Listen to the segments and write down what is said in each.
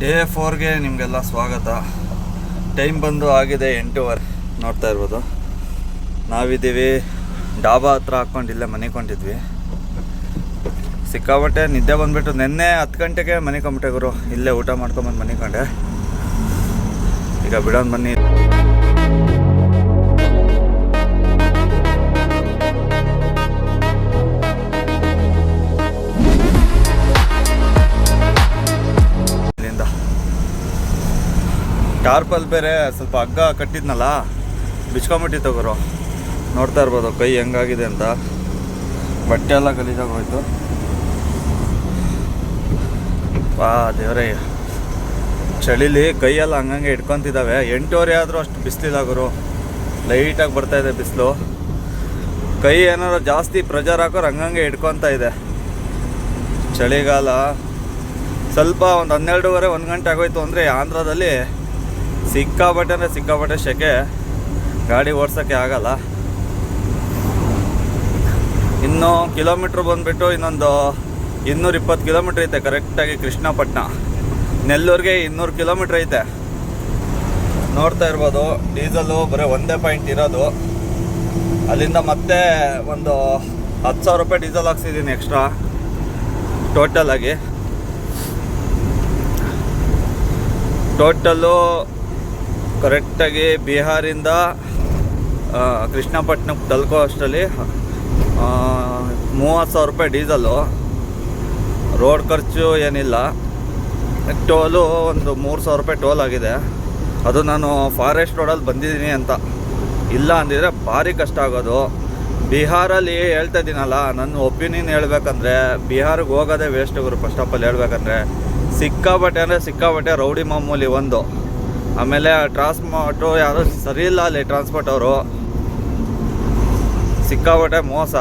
Day 4ಗೆ ನಿಮಗೆಲ್ಲ ಸ್ವಾಗತ. Time ಬಂದು ಆಗಿದೆ 8:15. ನೋಡ್ತಾ ಇರ್ಬೋದು, ನಾವಿದ್ದೀವಿ ಡಾಬಾ ಹತ್ರ ಹಾಕ್ಕೊಂಡಿಲ್ಲ ಮನೆ ಕೊಂಡಿದ್ವಿ. ಸಿಕ್ಕಾಬಟ್ಟೆ ನಿದ್ದೆ ಬಂದುಬಿಟ್ಟು ನಿನ್ನೆ 10 ಗಂಟೆಗೆ ಮನೆ ಕೊಂಬಿಟ್ಟೆ ಗುರು. ಇಲ್ಲೇ ಊಟ ಮಾಡ್ಕೊಂಬಂದು ಮನೆ ಕೊಂಡೆ. ಈಗ ಬಿಡೋಣ ಬನ್ನಿ. ಟಾರ್ಪಲ್ ಬೇರೆ ಸ್ವಲ್ಪ ಹಗ್ಗ ಕಟ್ಟಿದ್ನಲ್ಲ, ಬಿಚ್ಕೊಂಬಿಟ್ಟಿತ್ತು ಗುರು. ನೋಡ್ತಾ ಇರ್ಬೋದು ಕೈ ಹೆಂಗಾಗಿದೆ ಅಂತ. ಬಟ್ಟೆ ಎಲ್ಲ ಗಲೀಜಾಗೋಯ್ತು. ಬಾ ದೇವರೇ, ಚಳಿಲಿ ಕೈಯೆಲ್ಲ ಹಂಗಂಗೆ ಇಟ್ಕೊತಿದ್ದಾವೆ. 8:15 ಆದರೂ ಅಷ್ಟು ಬಿಸಿಲಿಲ್ಲ ಗುರು. ಲೈಟಾಗಿ ಬರ್ತಾಯಿದೆ ಬಿಸಿಲು. ಕೈ ಏನಾರು ಜಾಸ್ತಿ ಪ್ರೆಜರ್ ಹಾಕೋರು ಹಂಗಂಗೆ ಇಟ್ಕೊತಾ ಇದೆ. ಚಳಿಗಾಲ ಸ್ವಲ್ಪ ಒಂದು 12:30 1 ಗಂಟೆ ಆಗೋಯ್ತು ಅಂದರೆ ಆಂಧ್ರದಲ್ಲಿ ಸಿಕ್ಕಾಬಟ್ಟೆ ಸೆಕೆ. ಗಾಡಿ ಓಡ್ಸೋಕ್ಕೆ ಆಗಲ್ಲ. ಇನ್ನು ಕಿಲೋಮೀಟ್ರ್ ಬಂದುಬಿಟ್ಟು ಇನ್ನೊಂದು 220 ಕಿಲೋಮೀಟ್ರ್ ಐತೆ ಕರೆಕ್ಟಾಗಿ. ಕೃಷ್ಣಪಟ್ಟಣ ನೆಲ್ಲೂರಿಗೆ 200 ಕಿಲೋಮೀಟ್ರ್ ಐತೆ. ನೋಡ್ತಾ ಇರ್ಬೋದು, ಡೀಸಲು ಬರೀ 1 ಪಾಯಿಂಟ್ ಇರೋದು. ಅಲ್ಲಿಂದ ಮತ್ತೆ ಒಂದು 10,000 ರೂಪಾಯಿ ಡೀಸೆಲ್ ಹಾಕ್ಸಿದ್ದೀನಿ ಎಕ್ಸ್ಟ್ರಾ ಟೋಟಲಾಗಿ. ಟೋಟಲ್ಲು ಕರೆಕ್ಟಾಗಿ ಬಿಹಾರಿಂದ ಕೃಷ್ಣಪಟ್ಟಣಕ್ಕೆ ತಲುಪೋ ಅಷ್ಟರಲ್ಲಿ 30,000 ರೂಪಾಯಿ ಡೀಸಲು. ರೋಡ್ ಖರ್ಚು ಏನಿಲ್ಲ. ಟೋಲು ಒಂದು 3,000 ರೂಪಾಯಿ ಟೋಲ್ ಆಗಿದೆ. ಅದು ನಾನು ಫಾರೆಸ್ಟ್ ರೋಡಲ್ಲಿ ಬಂದಿದ್ದೀನಿ ಅಂತ. ಇಲ್ಲ ಅಂದಿದ್ರೆ ಭಾರಿ ಕಷ್ಟ ಆಗೋದು. ಬಿಹಾರಲ್ಲಿ ಹೇಳ್ತಾ ಇದ್ದೀನಲ್ಲ, ನನ್ನ ಒಪಿನಿಯನ್ ಹೇಳ್ಬೇಕಂದ್ರೆ ಬಿಹಾರಿಗೆ ಹೋಗೋದೇ waste Guru. First of all ಹೇಳ್ಬೇಕಂದ್ರೆ ಸಿಕ್ಕಾಬಟ್ಟೆ ರೌಡಿ ಮಾಮೂಲಿ ಒಂದು. ಆಮೇಲೆ ಟ್ರಾನ್ಸ್ಪೋರ್ಟು ಯಾರು ಸರಿ ಇಲ್ಲ ಅಲ್ಲಿ. ಟ್ರಾನ್ಸ್ಪೋರ್ಟ್ ಅವರು ಸಿಕ್ಕಾಬಟ್ಟೆ ಮೋಸ.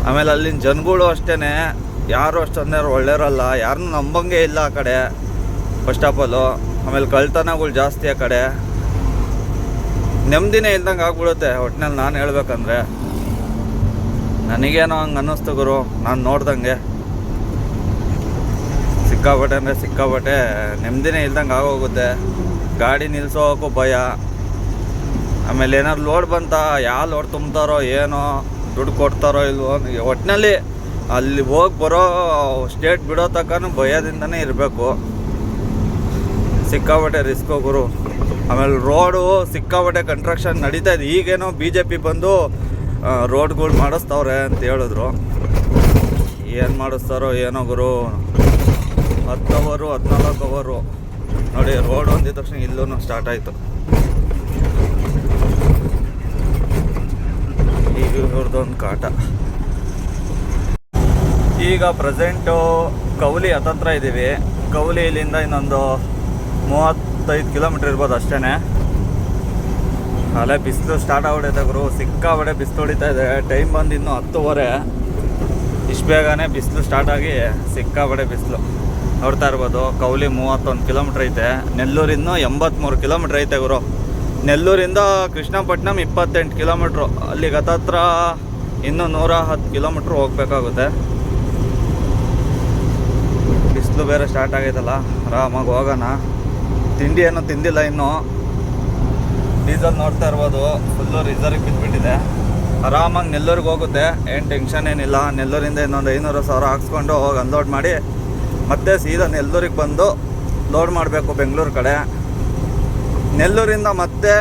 ಆಮೇಲೆ ಅಲ್ಲಿನ ಜನಗಳು ಅಷ್ಟೇ, ಯಾರು ಅಷ್ಟೊಂದೇ ಒಳ್ಳೆಯರಲ್ಲ. ಯಾರನ್ನೂ ನಂಬಂಗೆ ಇಲ್ಲ ಆ ಕಡೆ ಫಸ್ಟ್ ಆಫ್ ಆಲು. ಆಮೇಲೆ ಕಳ್ತನಗಳು ಜಾಸ್ತಿ ಆ ಕಡೆ. ನೆಮ್ಮದಿನೇ ಇಲ್ದಂಗೆ ಆಗ್ಬಿಡುತ್ತೆ ಒಟ್ಟಿನಲ್ಲಿ. ನಾನು ಹೇಳ್ಬೇಕಂದ್ರೆ ನನಗೇನೋ ಹಂಗೆ ಅನ್ನಿಸ್ತು ಗುರು ನಾನು ನೋಡ್ದಂಗೆ. ಸಿಕ್ಕಾಬಟ್ಟೆ ನೆಮ್ಮದಿನೇ ಇಲ್ದಂಗೆ ಆಗೋಗುತ್ತೆ. ಗಾಡಿ ನಿಲ್ಲಿಸೋಕ್ಕೂ ಭಯ. ಆಮೇಲೆ ಏನಾದ್ರು ಲೋಡ್ ಬಂತ, ಯಾವ ಲೋಡ್ ತುಂಬ್ತಾರೋ ಏನೋ, ದುಡ್ಡು ಕೊಡ್ತಾರೋ ಇಲ್ವೋ. ಒಟ್ಟಿನಲ್ಲಿ ಅಲ್ಲಿ ಹೋಗಿ ಬರೋ ಸ್ಟೇಟ್ ಬಿಡೋ ತನಕ ಭಯದಿಂದನೇ ಇರಬೇಕು. ಸಿಕ್ಕಾಬಟ್ಟೆ ರಿಸ್ಕು ಗುರು. ಆಮೇಲೆ ರೋಡು ಸಿಕ್ಕಾಬಟ್ಟೆ ಕನ್ಸ್ಟ್ರಕ್ಷನ್ ನಡೀತಾ ಇದೆ. ಈಗೇನೋ BJP ಬಂದು ರೋಡ್ಗಳು ಮಾಡಿಸ್ತವ್ರೆ ಅಂತ ಹೇಳಿದ್ರು. ಏನು ಮಾಡಿಸ್ತಾರೋ ಏನೋ ಗುರು. 10 ಅವರು 14 ಅವರು ನೋಡಿ. ರೋಡ್ ಒಂದಿದ ತಕ್ಷಣ ಇಲ್ಲೂ ಸ್ಟಾರ್ಟ್ ಆಯಿತು. ಈಗ ಇವ್ರದ್ದೊಂದು ಕಾಟ. ಈಗ ಪ್ರೆಸೆಂಟು ಕೌಲಿ ಹತ್ತತ್ರ ಇದ್ದೀವಿ. ಕೌಲಿ ಇಲ್ಲಿಂದ ಇನ್ನೊಂದು 35 ಕಿಲೋಮೀಟ್ರ್ ಇರ್ಬೋದು ಅಷ್ಟೇ. ಅಲ್ಲೇ ಬಿಸಿಲು ಸ್ಟಾರ್ಟ್ ಆಗ್ಬಿಡೈತೆ ಗುರು. ಸಿಕ್ಕಾಬಟ್ಟೆ ಬಿಸಿಲು ಹೊಡಿತಾ ಇದೆ. ಟೈಮ್ ಬಂದು ಇನ್ನೂ 10:15. ಇಷ್ಟು ಬೇಗನೆ ಬಿಸಿಲು ಸ್ಟಾರ್ಟ್ ಆಗಿ ಸಿಕ್ಕಾಬಟ್ಟೆ ಬಿಸಿಲು. ನೋಡ್ತಾ ಇರ್ಬೋದು, ಕೌಲಿ 31 ಕಿಲೋಮೀಟ್ರ್ ಐತೆ. ನೆಲ್ಲೂರಿಂದ 83 ಕಿಲೋಮೀಟ್ರ್ ಐತೆ ಗುರು. ನೆಲ್ಲೂರಿಂದ ಕೃಷ್ಣಪಟ್ಟಣಂ 28 ಕಿಲೋಮೀಟ್ರು. ಅಲ್ಲಿಗೆ ಹತ್ತತ್ರ ಇನ್ನೂ 110 ಕಿಲೋಮೀಟ್ರ್ ಹೋಗ್ಬೇಕಾಗುತ್ತೆ. ಬಿಸಿಲು ಬೇರೆ ಸ್ಟಾರ್ಟ್ ಆಗೈತಲ್ಲ, ಆರಾಮಾಗಿ ಹೋಗೋಣ. ತಿಂಡಿ ಏನೂ ತಿಂದಿಲ್ಲ ಇನ್ನೂ. ಡೀಸೆಲ್ ನೋಡ್ತಾ ಇರ್ಬೋದು ಫುಲ್ಲು ರಿಸರ್ವ್ಗೆ ಬಿದ್ದುಬಿಟ್ಟಿದೆ. ಆರಾಮಾಗಿ ನೆಲ್ಲೂರಿಗೆ ಹೋಗುತ್ತೆ, ಏನು ಟೆನ್ಷನ್ ಏನಿಲ್ಲ. ನೆಲ್ಲೂರಿಂದ ಇನ್ನೊಂದು 500,000 ಹಾಕ್ಸ್ಕೊಂಡು ಹೋಗಿ ಅನ್ಲೋಡ್ ಮಾಡಿ ಮತ್ತೆ ಸೀದಾ ನೆಲ್ಲೂರಿಗೆ ಬಂದು ಲೋಡ್ ಮಾಡಬೇಕು ಬೆಂಗಳೂರು ಕಡೆ. ನೆಲ್ಲೂರಿಂದ ಮತ್ತೆ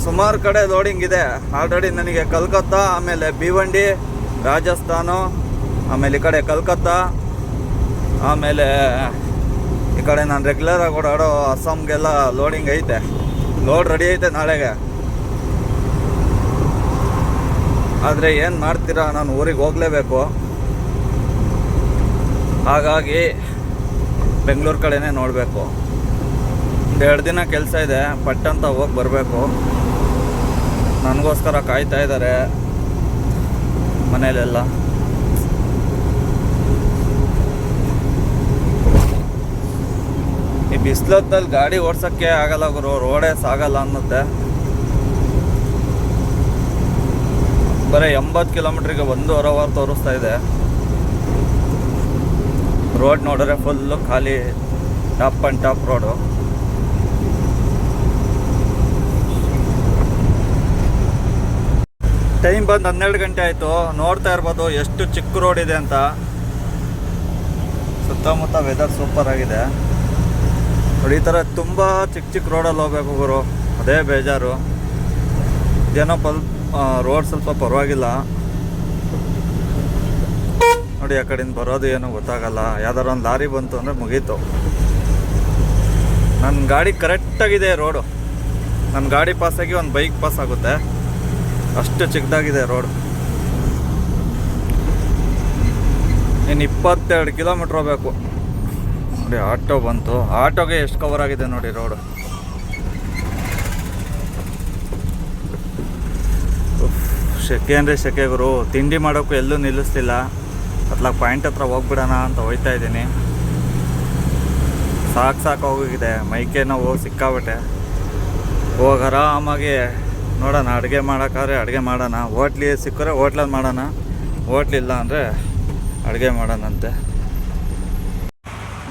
ಸುಮಾರು ಕಡೆ ಲೋಡಿಂಗ್ ಇದೆ ಆಲ್ರೆಡಿ. ನನಗೆ ಕಲ್ಕತ್ತಾ, ಆಮೇಲೆ ಭಿವಂಡಿ, ರಾಜಸ್ಥಾನು, ಆಮೇಲೆ ಈ ಕಡೆ ಕಲ್ಕತ್ತಾ, ಆಮೇಲೆ ಈ ಕಡೆ ನಾನು ರೆಗ್ಯುಲರಾಗಿ ಓಡಾಡೋ ಅಸ್ಸಾಂಗೆಲ್ಲ ಲೋಡಿಂಗ್ ಐತೆ. ಲೋಡ್ ರೆಡಿ ಐತೆ ನಾಳೆಗೆ. ಆದರೆ ಏನು ಮಾಡ್ತೀರಾ, ನಾನು ಊರಿಗೆ ಹೋಗಲೇಬೇಕು. ಹಾಗಾಗಿ ಬೆಂಗಳೂರು ಕಡೆನೇ ನೋಡಬೇಕು. 2 ದಿನ ಕೆಲಸ ಇದೆ, ಪಟ್ಟಂತ ಹೋಗಿ ಬರಬೇಕು. ನನಗೋಸ್ಕರ ಕಾಯ್ತಾ ಇದ್ದಾರೆ ಮನೇಲೆಲ್ಲ. ಈ ಬಿಸಿಲೊತ್ತಲ್ಲಿ ಗಾಡಿ ಓಡ್ಸೋಕ್ಕೆ ಆಗಲ್ಲ ಗುರು. ರೋಡೇ ಸಾಗಲ್ಲ ಅನ್ನುತ್ತೆ. ಬರೀ 80 ಕಿಲೋಮೀಟ್ರಿಗೆ 1.5 ಅವರ್ ತೋರಿಸ್ತಾ ಇದೆ. ರೋಡ್ ನೋಡಿದ್ರೆ ಫುಲ್ಲು ಖಾಲಿ top and top road. Time ಬಂದು 12 ಗಂಟೆ ಆಯಿತು. ನೋಡ್ತಾ ಇರ್ಬೋದು ಎಷ್ಟು ಚಿಕ್ಕ ರೋಡ್ ಇದೆ ಅಂತ. ಸುತ್ತಮುತ್ತ ವೆದರ್ ಸೂಪರ್ ಆಗಿದೆ ನೋಡಿ. ಈ ಥರ ತುಂಬ ಚಿಕ್ಕ ಚಿಕ್ಕ ರೋಡಲ್ಲಿ ಹೋಗ್ಬೇಕು ಗುರು, ಅದೇ ಬೇಜಾರು. ಇದೇನೋ ರೋಡ್ ಸ್ವಲ್ಪ ಪರವಾಗಿಲ್ಲ ನೋಡಿ. ಆ ಕಡೆಯಿಂದ ಬರೋದು ಏನೋ ಗೊತ್ತಾಗಲ್ಲ. ಯಾವ್ದಾರು ಒಂದು ಲಾರಿ ಬಂತು ಅಂದರೆ ಮುಗೀತು. ನನ್ನ ಗಾಡಿ ಕರೆಕ್ಟಾಗಿದೆ ರೋಡು. ನನ್ನ ಗಾಡಿ ಪಾಸಾಗಿ ಒಂದು ಬೈಕ್ ಪಾಸ್ ಆಗುತ್ತೆ, ಅಷ್ಟು ಚಿಕ್ಕದಾಗಿದೆ ರೋಡ್. ಇನ್ನು 22 ಕಿಲೋಮೀಟ್ರ್ ಹೋಗ್ಬೇಕು ನೋಡಿ. ಆಟೋ ಬಂತು, ಆಟೋಗೆ ಎಷ್ಟು ಕವರ್ ಆಗಿದೆ ನೋಡಿ ರೋಡು. ಸೆಕೆ ಅಂದರೆ ಸೆಕೆ ಗುರು. ತಿಂಡಿ ಮಾಡೋಕ್ಕೂ ಎಲ್ಲೂ ನಿಲ್ಲಿಸ್ತಿಲ್ಲ. ಅತ್ಲಾಗ ಪಾಯಿಂಟ್ ಹತ್ರ ಹೋಗ್ಬಿಡೋಣ ಅಂತ ಹೋಗ್ತಾ ಇದ್ದೀನಿ. ಸಾಕು ಹೋಗಿದೆ, ಮೈಕೆ ನೋವು ಸಿಕ್ಕಾಬಿಟ್ಟೆ. ಹೋಗಿ ಆರಾಮಾಗಿ ನೋಡೋಣ, ಅಡುಗೆ ಮಾಡೋಕ್ಕಾದ್ರೆ ಅಡುಗೆ ಮಾಡೋಣ. ಹೋಟ್ಲಿ ಸಿಕ್ಕರೆ ಹೋಟ್ಲಲ್ಲಿ ಮಾಡೋಣ, ಹೋಟ್ಲಿಲ್ಲ ಅಂದರೆ ಅಡುಗೆ ಮಾಡೋಣಂತೆ.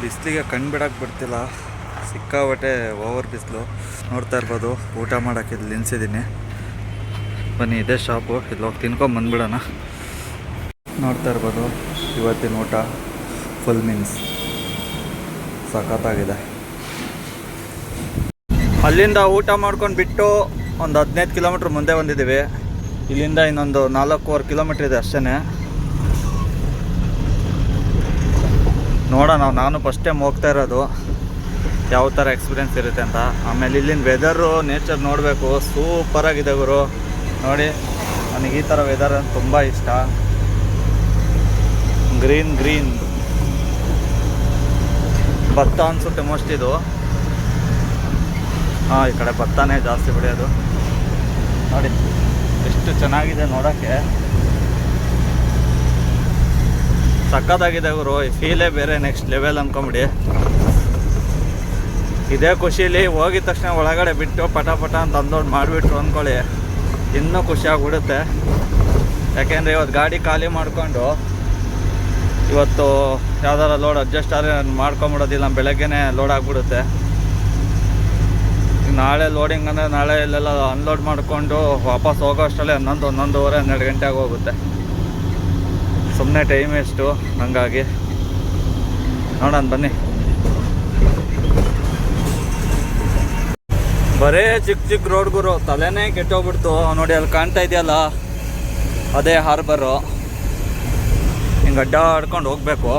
ಬಿಸಿಲಿಗೆ ಕಣ್ಣು ಬಿಡೋಕ್ಕೆ ಬಿಡ್ತಿಲ್ಲ, ಸಿಕ್ಕಾಬಟ್ಟೆ ಓವರ್ ಬಿಸಿಲು. ನೋಡ್ತಾ ಇರ್ಬೋದು ಊಟ ಮಾಡೋಕ್ಕೆ ಇಲ್ಲಿ ನಿಲ್ಸಿದ್ದೀನಿ. ಬನ್ನಿ, ಇದೇ ಶಾಪು, ಇಲ್ಲಿ ಹೋಗಿ ತಿನ್ಕೊಂಬಂದ್ಬಿಡೋಣ. ನೋಡ್ತಾ ಇರ್ಬೋದು ಇವತ್ತಿನ ಊಟ ಫುಲ್ ಮೀನ್ಸ್ ಸಖತ್ತಾಗಿದೆ. ಅಲ್ಲಿಂದ ಊಟ ಮಾಡ್ಕೊಂಡು ಬಿಟ್ಟು ಒಂದು 15 ಕಿಲೋಮೀಟ್ರ್ ಮುಂದೆ ಬಂದಿದ್ದೀವಿ. ಇಲ್ಲಿಂದ ಇನ್ನೊಂದು 4.25 ಕಿಲೋಮೀಟ್ರ್ ಇದೆ ಅಷ್ಟೇ. ನೋಡೋಣ, ನಾನು ಫಸ್ಟ್ ಟೈಮ್ ಹೋಗ್ತಾ ಇರೋದು, ಯಾವ ಥರ ಎಕ್ಸ್ಪೀರಿಯೆನ್ಸ್ ಇರುತ್ತೆ ಅಂತ. ಆಮೇಲೆ ಇಲ್ಲಿನ ವೆದರು ನೇಚರ್ ನೋಡಬೇಕು, ಸೂಪರಾಗಿದೆ ಗುರು. ನೋಡಿ, ನನಗೆ ಈ ಥರ ವೆದರ್ ತುಂಬ ಇಷ್ಟ. ಗ್ರೀನ್ ಭತ್ತ ಅನಿಸುತ್ತೆ ಮೋಸ್ಟ್ ಇದು. ಈ ಕಡೆ ಭತ್ತನೇ ಜಾಸ್ತಿ ಬೆಳೆಯೋದು. ನೋಡಿ ಎಷ್ಟು ಚೆನ್ನಾಗಿದೆ ನೋಡೋಕ್ಕೆ, ಸಕ್ಕತ್ತಾಗಿದೆ ಗುರು. ಈ ಫೀಲೇ ಬೇರೆ, ನೆಕ್ಸ್ಟ್ ಲೆವೆಲ್ ಅಂದ್ಕೊಂಬಿಡಿ. ಇದೇ ಖುಷೀಲಿ ಹೋಗಿದ ತಕ್ಷಣ ಒಳಗಡೆ ಬಿಟ್ಟು ಪಟ ಅಂತ ಅನ್ಲೋಡ್ ಮಾಡಿಬಿಟ್ರು ಅಂದ್ಕೊಳ್ಳಿ, ಇನ್ನೂ ಖುಷಿಯಾಗ್ಬಿಡುತ್ತೆ. ಯಾಕೆಂದರೆ ಇವತ್ತು ಗಾಡಿ ಖಾಲಿ ಮಾಡಿಕೊಂಡು ಇವತ್ತು ಯಾವ್ದಾರ ಲೋಡ್ ಅಡ್ಜಸ್ಟ್ ಆದರೆ ಮಾಡ್ಕೊಂಬಿಡೋದಿಲ್ಲ, ಬೆಳಗ್ಗೆನೇ ಲೋಡ್ ಆಗಿಬಿಡುತ್ತೆ. ನಾಳೆ ಲೋಡಿಂಗ್ ಅಂದರೆ ನಾಳೆ ಇಲ್ಲೆಲ್ಲ ಅನ್ಲೋಡ್ ಮಾಡಿಕೊಂಡು ವಾಪಸ್ ಹೋಗೋ ಅಷ್ಟರಲ್ಲೇ 11:30 12 ಗಂಟೆ ಆಗೋಗುತ್ತೆ. ಸುಮ್ಮನೆ ಟೈಮ್ ವೇಸ್ಟು. ಹಂಗಾಗಿ ನೋಡೋಣ ಬನ್ನಿ. ಬರೇ ಚಿಕ್ಕ ರೋಡ್ ಗುರು, ತಲೆನೇ ಕೆಟ್ಟೋಗ್ಬಿಡ್ತು ನೋಡಿ. ಅಲ್ಲಿ ಕಾಣ್ತಾ ಇದೆಯಲ್ಲ, ಅದೇ ಹಾರ್ಬರು. ಹಿಂಗೆ ಅಡ್ಡಾಡ್ಕೊಂಡು ಹೋಗಬೇಕು.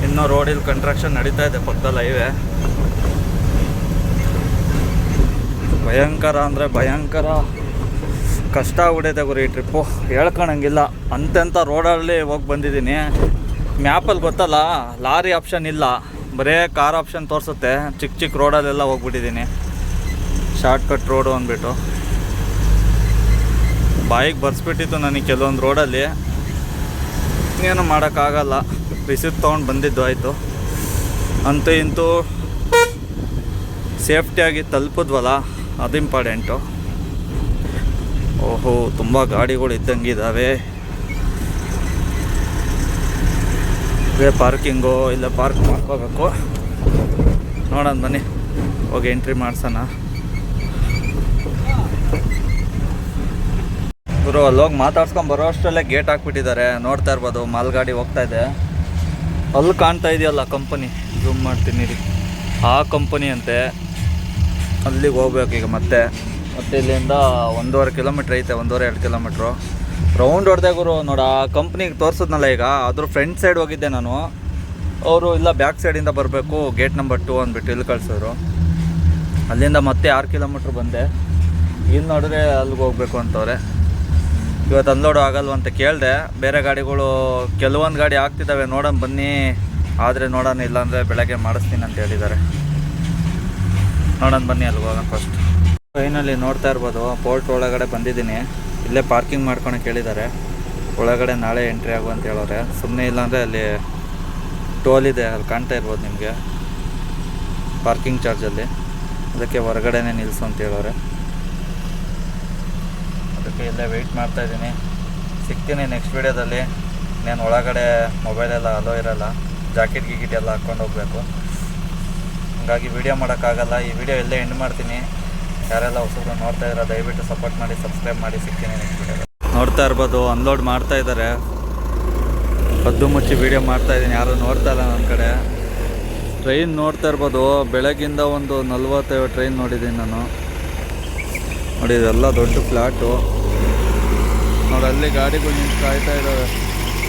ಇನ್ನೂ ರೋಡಿಲ್ಲಿ ಕನ್ಸ್ಟ್ರಕ್ಷನ್ ನಡೀತಾ ಇದೆ ಪಕ್ಕದಲ್ಲಿ ಹೈವೇ. ಭಯಂಕರ ಅಂದರೆ ಭಯಂಕರ ಕಷ್ಟ ಆಗ್ಬಿಡೈತೆ ಗುರು ಈ ಟ್ರಿಪ್ಪು, ಹೇಳ್ಕೊಳಂಗಿಲ್ಲ. ಅಂತೆಂಥ ರೋಡಲ್ಲಿ ಹೋಗಿ ಬಂದಿದ್ದೀನಿ. ಮ್ಯಾಪಲ್ಲಿ ಗೊತ್ತಲ್ಲ, ಲಾರಿ ಆಪ್ಷನ್ ಇಲ್ಲ, ಬರೇ ಕಾರ್ ಆಪ್ಷನ್ ತೋರಿಸುತ್ತೆ. ಚಿಕ್ಕ ರೋಡಲ್ಲೆಲ್ಲ ಹೋಗ್ಬಿಟ್ಟಿದ್ದೀನಿ. ಶಾರ್ಟ್ಕಟ್ ರೋಡು ಅಂದ್ಬಿಟ್ಟು ಬಾಯಿಗೆ ಬರ್ಸ್ಬಿಟ್ಟಿತ್ತು ನನಗೆ ಕೆಲವೊಂದು ರೋಡಲ್ಲಿ. ಏನು ಮಾಡೋಕ್ಕಾಗಲ್ಲ, ರಿಸಿಪ್ಟ್ ತೊಗೊಂಡು ಬಂದಿದ್ದು ಆಯಿತು. ಅಂತೂ ಇಂತೂ ಸೇಫ್ಟಿಯಾಗಿ ತಲುಪಿದ್ವಲ್ಲ, ಅದು ಇಂಪಾರ್ಟೆಂಟು. ಓಹೋ, ತುಂಬ ಗಾಡಿಗಳು ಇದ್ದಂಗಿದ್ದಾವೆ. ಇದೇ ಪಾರ್ಕಿಂಗು, ಇಲ್ಲ ಪಾರ್ಕ್ ಮಾಡ್ಕೋಬೇಕು. ನೋಡೋಣ ಬನ್ನಿ, ಹೋಗಿ ಎಂಟ್ರಿ ಮಾಡ್ಸೋಣ. ಗುರು ಅಲ್ಲೋಗಿ ಮಾತಾಡ್ಸ್ಕೊಂಡು ಬರೋ ಅಷ್ಟರಲ್ಲೇ ಗೇಟ್ ಹಾಕ್ಬಿಟ್ಟಿದ್ದಾರೆ. ನೋಡ್ತಾ ಇರ್ಬೋದು ಮಾಲ್ಗಾಡಿ ಹೋಗ್ತಾ ಇದೆ. ಅಲ್ಲಿ ಕಾಣ್ತಾ ಇದೆಯಲ್ಲ ಕಂಪನಿ, ಝೂಮ್ ಮಾಡ್ತೀನಿ ರೀ, ಆ ಕಂಪನಿ ಅಂತೆ. ಅಲ್ಲಿಗೆ ಹೋಗ್ಬೇಕು ಈಗ. ಮತ್ತೆ ಇಲ್ಲಿಂದ 1.5 ಕಿಲೋಮೀಟ್ರ್ ಐತೆ, 1.5-2 ಕಿಲೋಮೀಟ್ರು ರೌಂಡ್ ಹೊಡೆದೆ ಗುರು. ನೋಡ, ಆ ಕಂಪ್ನಿಗೆ ತೋರಿಸಿದ್ನಲ್ಲ ಈಗ, ಅದ್ರ ಫ್ರಂಟ್ ಸೈಡ್ ಹೋಗಿದ್ದೆ ನಾನು. ಅವರು ಇಲ್ಲ ಬ್ಯಾಕ್ ಸೈಡಿಂದ ಬರಬೇಕು, ಗೇಟ್ ನಂಬರ್ 2 ಅಂದ್ಬಿಟ್ಟು ಇಲ್ಲಿ ಕಳಿಸಿದ್ರು. ಅಲ್ಲಿಂದ ಮತ್ತೆ 6 ಕಿಲೋಮೀಟ್ರ್ ಬಂದೆ. ಇಲ್ಲಿ ನೋಡಿದ್ರೆ ಅಲ್ಲಿಗೆ ಹೋಗ್ಬೇಕು ಅಂತವ್ರೆ. ಇವತ್ತು ಅನ್ಲೋಡು ಆಗಲ್ವಂತ ಕೇಳಿದೆ. ಬೇರೆ ಗಾಡಿಗಳು ಕೆಲವೊಂದು ಗಾಡಿ ಆಗ್ತಿದ್ದಾವೆ, ನೋಡೋಣ ಬನ್ನಿ. ಆದರೆ ನೋಡೋಣ, ಇಲ್ಲಾಂದರೆ ಬೆಳಗ್ಗೆ ಮಾಡಿಸ್ತೀನಿ ಅಂತ ಹೇಳಿದ್ದಾರೆ. ನೋಡೋಣ ಬನ್ನಿ, ಅಲ್ಲಿಗೆ ಹೋಗೋಣ ಫಸ್ಟ್. ಫೈನಲಿ ನೋಡ್ತಾ ಇರ್ಬೋದು ಪೋರ್ಟ್ ಒಳಗಡೆ ಬಂದಿದ್ದೀನಿ. ಇಲ್ಲೇ ಪಾರ್ಕಿಂಗ್ ಮಾಡ್ಕೊಳಕ್ಕೆ ಹೇಳಿದ್ದಾರೆ. ಒಳಗಡೆ ನಾಳೆ ಎಂಟ್ರಿ ಆಗು ಅಂತ ಹೇಳೋರೆ. ಸುಮ್ಮನೆ ಇಲ್ಲಾಂದರೆ ಅಲ್ಲಿ ಟೋಲ್ ಇದೆ, ಅಲ್ಲಿ ಕಾಣ್ತಾ ಇರ್ಬೋದು ನಿಮಗೆ, ಪಾರ್ಕಿಂಗ್ ಚಾರ್ಜಲ್ಲಿ. ಅದಕ್ಕೆ ಹೊರಗಡೆನೇ ನಿಲ್ಲಿಸು ಅಂತ ಹೇಳೋರೆ. ಅದಕ್ಕೆ ಇಲ್ಲೇ ವೆಯ್ಟ್ ಮಾಡ್ತಾಯಿದ್ದೀನಿ. ಸಿಗ್ತೀನಿ ನೆಕ್ಸ್ಟ್ ವೀಡಿಯೋದಲ್ಲಿ. ನಾನು ಒಳಗಡೆ ಮೊಬೈಲೆಲ್ಲ ಅಲೋ ಇರೋಲ್ಲ, ಜಾಕೆಟ್ ಗೀಕೆಟ್ ಎಲ್ಲ ಹಾಕ್ಕೊಂಡು ಹೋಗಬೇಕು. ಹಾಗಾಗಿ ವೀಡಿಯೋ ಮಾಡೋಕ್ಕಾಗಲ್ಲ. ಈ ವಿಡಿಯೋ ಎಲ್ಲೇ ಎಂಡ್ ಮಾಡ್ತೀನಿ. ಯಾರೆಲ್ಲ ಹೊಸಬ್ರು ನೋಡ್ತಾ ಇದ್ದಾರೆ ದಯವಿಟ್ಟು ಸಪೋರ್ಟ್ ಮಾಡಿ, ಸಬ್ಸ್ಕ್ರೈಬ್ ಮಾಡಿ. ಸಿಗ್ತೀನಿ ನೆಕ್ಸ್ಟ್ ವಿಡಿಯೋ. ನೋಡ್ತಾ ಇರ್ಬೋದು ಅನ್ಲೋಡ್ ಮಾಡ್ತಾ ಇದ್ದಾರೆ. ಕದ್ದು ಮುಚ್ಚಿ ವೀಡಿಯೋ ಮಾಡ್ತಾಯಿದ್ದೀನಿ, ಯಾರು ನೋಡ್ತಾ ಇಲ್ಲ ನನ್ನ ಕಡೆ. ಟ್ರೈನ್ ನೋಡ್ತಾ ಇರ್ಬೋದು, ಬೆಳಗ್ಗಿಂದ ಒಂದು 45 ಟ್ರೈನ್ ನೋಡಿದ್ದೀನಿ ನಾನು. ನೋಡಿ ಇದೆಲ್ಲ ದೊಡ್ಡ ಫ್ಲ್ಯಾಟು ನೋಡಿ, ಅಲ್ಲಿ ಗಾಡಿಗಳು ನಿಂತು ಕಾಯ್ತಾ ಇದ್ದಾವೆ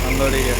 ಅನ್ಲೋಡಿಗೆ.